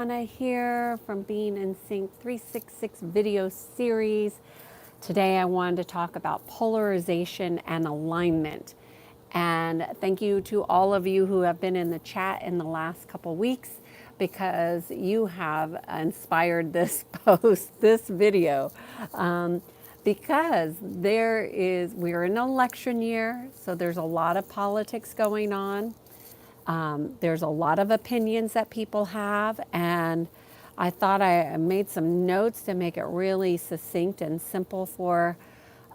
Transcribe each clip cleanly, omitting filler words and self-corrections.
Anna here from Being in Sync 366 video series. Today I wanted to talk about polarization and alignment. And thank you to all of you who have been in the chat in the last couple weeks because you have inspired this post, this video. Because we're in an election year, so there's a lot of politics going on. There's a lot of opinions that people have, and I thought I made some notes to make it really succinct and simple for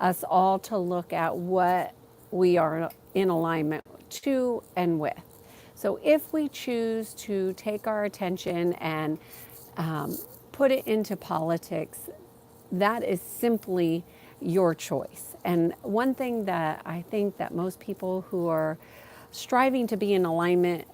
us all to look at what we are in alignment to and with. So if we choose to take our attention and put it into politics, that is simply your choice. And one thing that I think that most people who are striving to be in alignment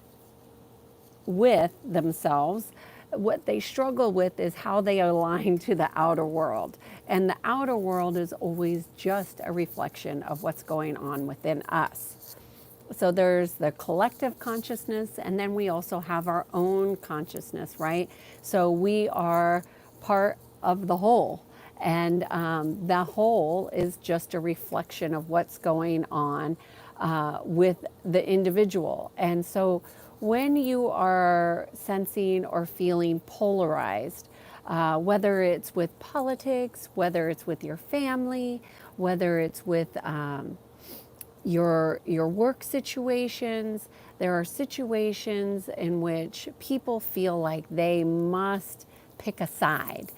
with themselves, what they struggle with is how they align to the outer world. And the outer world is always just a reflection of what's going on within us. So there's the collective consciousness, and then we also have our own consciousness, right? So we are part of the whole. And the whole is just a reflection of what's going on with the individual. And so when you are sensing or feeling polarized, whether it's with politics, whether it's with your family, whether it's with your work situations, there are situations in which people feel like they must pick a side.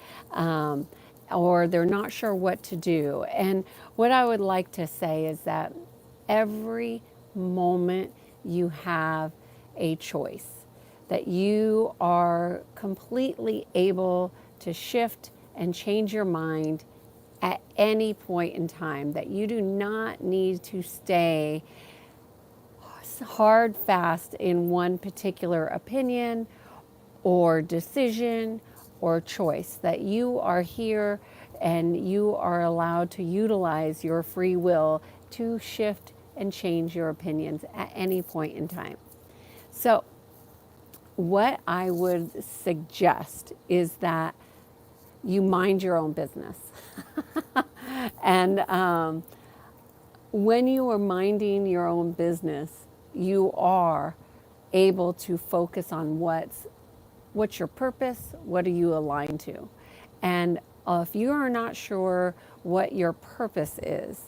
Or they're not sure what to do. And what I would like to say is that every moment you have a choice, that you are completely able to shift and change your mind at any point in time, that you do not need to stay hard fast in one particular opinion or decision or choice, that you are here and you are allowed to utilize your free will to shift and change your opinions at any point in time. So what I would suggest is that you mind your own business. And when you are minding your own business, you are able to focus on what's your purpose, what are you aligned to? And if you are not sure what your purpose is,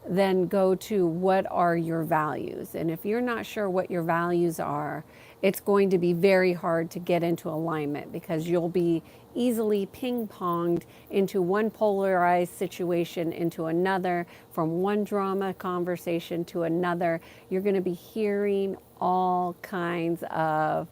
then go to what are your values. And if you're not sure what your values are, it's going to be very hard to get into alignment because you'll be easily ping-ponged into one polarized situation into another, from one drama conversation to another. You're going to be hearing all kinds of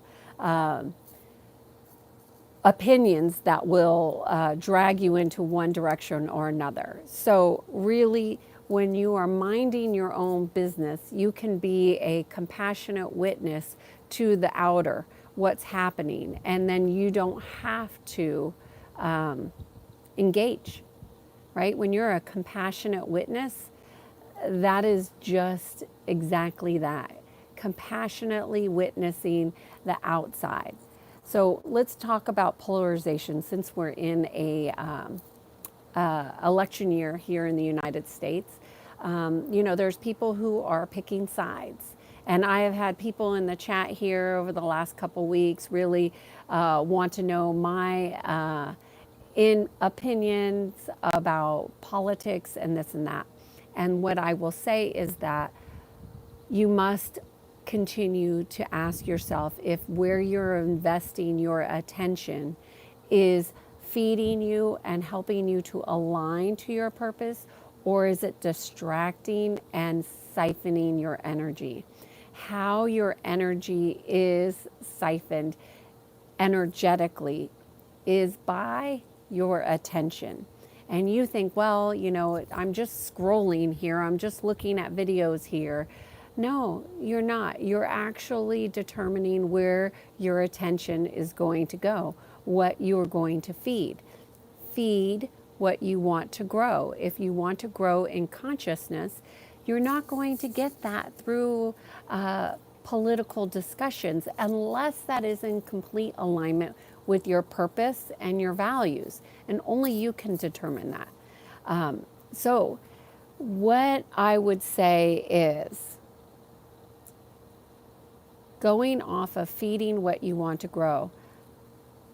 opinions that will drag you into one direction or another. So really, when you are minding your own business, you can be a compassionate witness to the outer, what's happening, and then you don't have to engage, right? When you're a compassionate witness, that is just exactly that, compassionately witnessing the outside. So let's talk about polarization since we're in a election year here in the United States. There's people who are picking sides. And I have had people in the chat here over the last couple weeks really want to know my opinions about politics and this and that. And what I will say is that you must continue to ask yourself if where you're investing your attention is feeding you and helping you to align to your purpose, or is it distracting and siphoning your energy? How your energy is siphoned energetically is by your attention. And you think, well, I'm just scrolling here, I'm just looking at videos here. No, you're not. You're actually determining where your attention is going to go, what you're going to feed. Feed what you want to grow. If you want to grow in consciousness, you're not going to get that through political discussions unless that is in complete alignment with your purpose and your values. And only you can determine that. So what I would say is going off of feeding what you want to grow.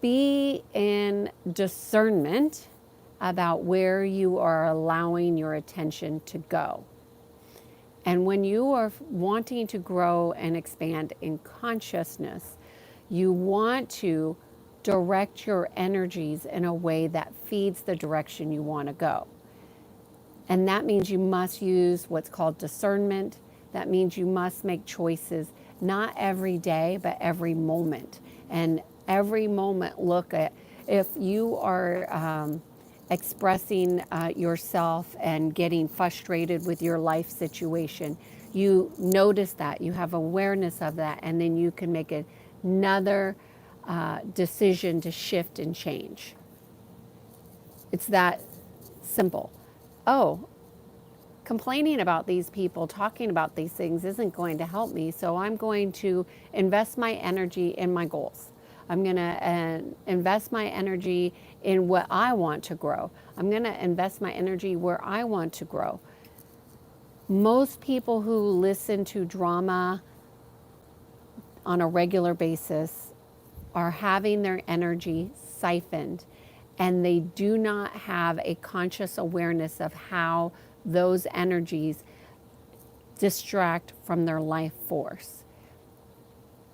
Be in discernment about where you are allowing your attention to go. And when you are wanting to grow and expand in consciousness, you want to direct your energies in a way that feeds the direction you want to go. And that means you must use what's called discernment. That means you must make choices, not every day, but every moment. And every moment, look at if you are expressing yourself and getting frustrated with your life situation, you notice that, you have awareness of that, and then you can make another decision to shift and change. It's that simple. Oh, complaining about these people, talking about these things isn't going to help me, so I'm going to invest my energy in my goals. I'm going to invest my energy in what I want to grow. I'm going to invest my energy where I want to grow. Most people who listen to drama on a regular basis are having their energy siphoned, and they do not have a conscious awareness of how those energies distract from their life force.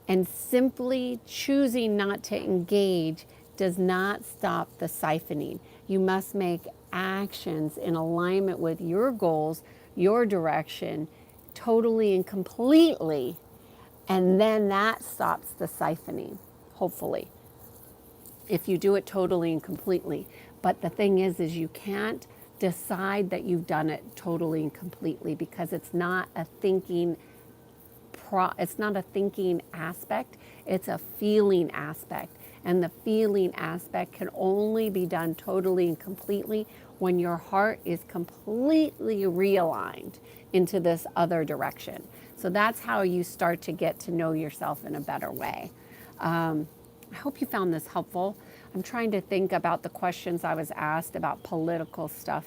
And simply choosing not to engage does not stop the siphoning. You must make actions in alignment with your goals, your direction, totally and completely, and then that stops the siphoning, hopefully, if you do it totally and completely. But the thing is you can't decide that you've done it totally and completely, because it's not a thinking aspect, it's a feeling aspect. And the feeling aspect can only be done totally and completely when your heart is completely realigned into this other direction. So that's how you start to get to know yourself in a better way. I hope you found this helpful. I'm trying to think about the questions I was asked about political stuff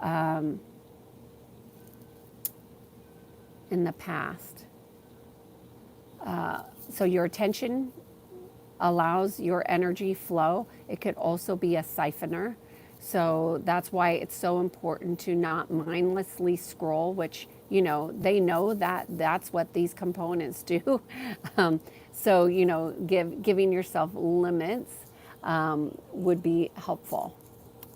in the past. So your attention allows your energy flow. It could also be a siphoner. So that's why it's so important to not mindlessly scroll, which, you know, they know that that's what these components do. So, you know, giving yourself limits would be helpful.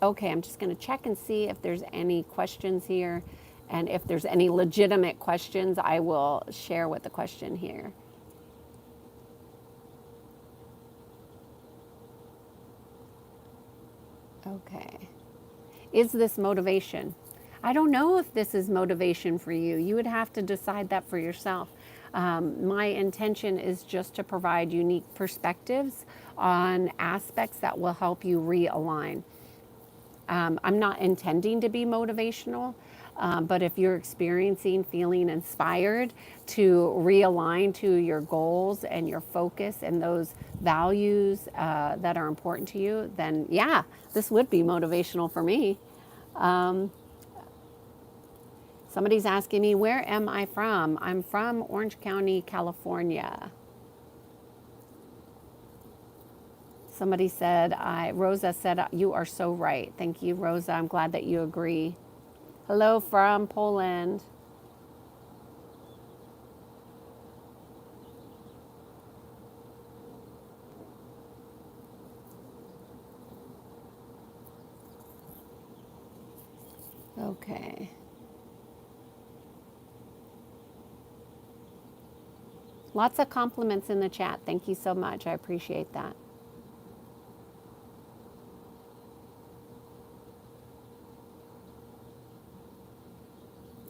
Okay, I'm just going to check and see if there's any questions here. And if there's any legitimate questions, I will share what the question here. Okay. Is this motivation? I don't know if this is motivation for you. You would have to decide that for yourself. My intention is just to provide unique perspectives on aspects that will help you realign. I'm not intending to be motivational, but if you're experiencing, feeling inspired to realign to your goals and your focus and those values that are important to you, then yeah, this would be motivational for me. Somebody's asking me, where am I from? I'm from Orange County, California. Somebody said, Rosa said, you are so right. Thank you, Rosa. I'm glad that you agree. Hello from Poland. Okay. Lots of compliments in the chat. Thank you so much. I appreciate that.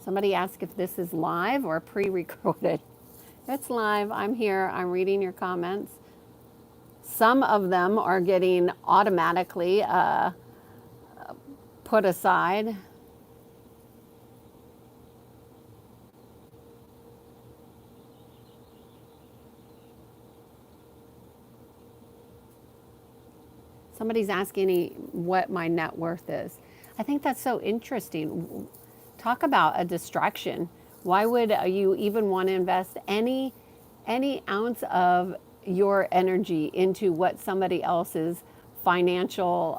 Somebody asked if this is live or pre-recorded. It's live. I'm here. I'm reading your comments. Some of them are getting automatically put aside. Somebody's asking me what my net worth is. I think that's so interesting. Talk about a distraction. Why would you even want to invest any ounce of your energy into what somebody else's financial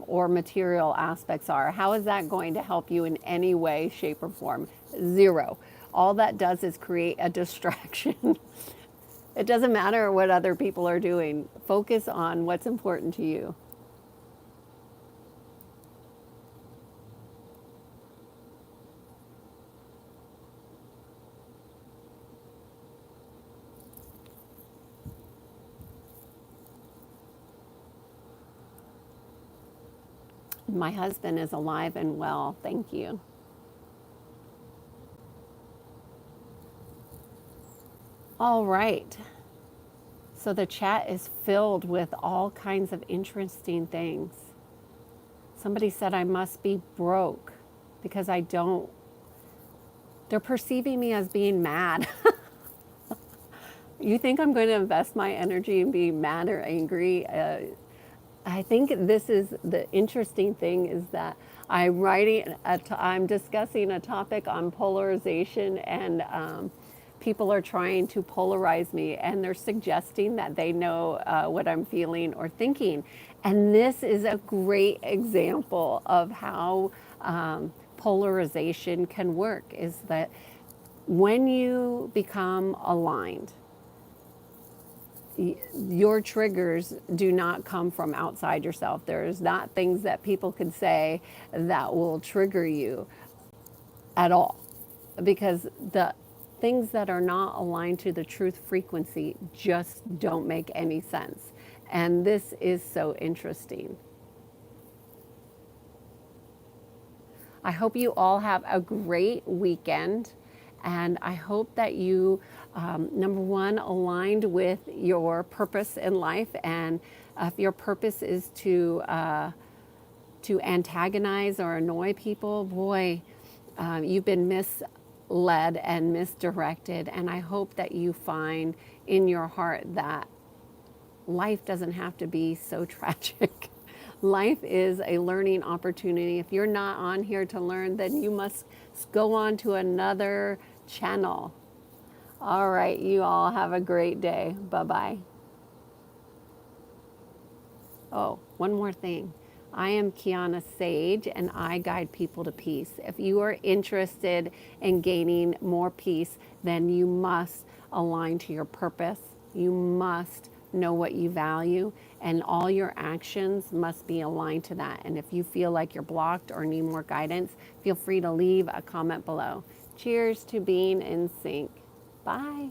or material aspects are? How is that going to help you in any way, shape, or form? Zero. All that does is create a distraction. It doesn't matter what other people are doing. Focus on what's important to you. My husband is alive and well. Thank you. All right. So the chat is filled with all kinds of interesting things. Somebody said I must be broke because I don't. They're perceiving me as being mad. You think I'm going to invest my energy in being mad or angry? I think this is the interesting thing is that I'm discussing a topic on polarization, and people are trying to polarize me, and they're suggesting that they know what I'm feeling or thinking. And this is a great example of how polarization can work, is that when you become aligned, your triggers do not come from outside yourself. There's not things that people could say that will trigger you at all, because the things that are not aligned to the truth frequency just don't make any sense. And this is so interesting. I hope you all have a great weekend. And I hope that you, number one, aligned with your purpose in life. And if your purpose is to antagonize or annoy people, boy, you've been misled and misdirected. And I hope that you find in your heart that life doesn't have to be so tragic. Life is a learning opportunity. If you're not on here to learn, then you must go on to another channel. All right, you all have a great day. Bye-bye. Oh, one more thing. I am Kiana Sage, and I guide people to peace. If you are interested in gaining more peace, then you must align to your purpose. You must know what you value, and all your actions must be aligned to that. And if you feel like you're blocked or need more guidance, feel free to leave a comment below. Cheers to being in sync. Bye.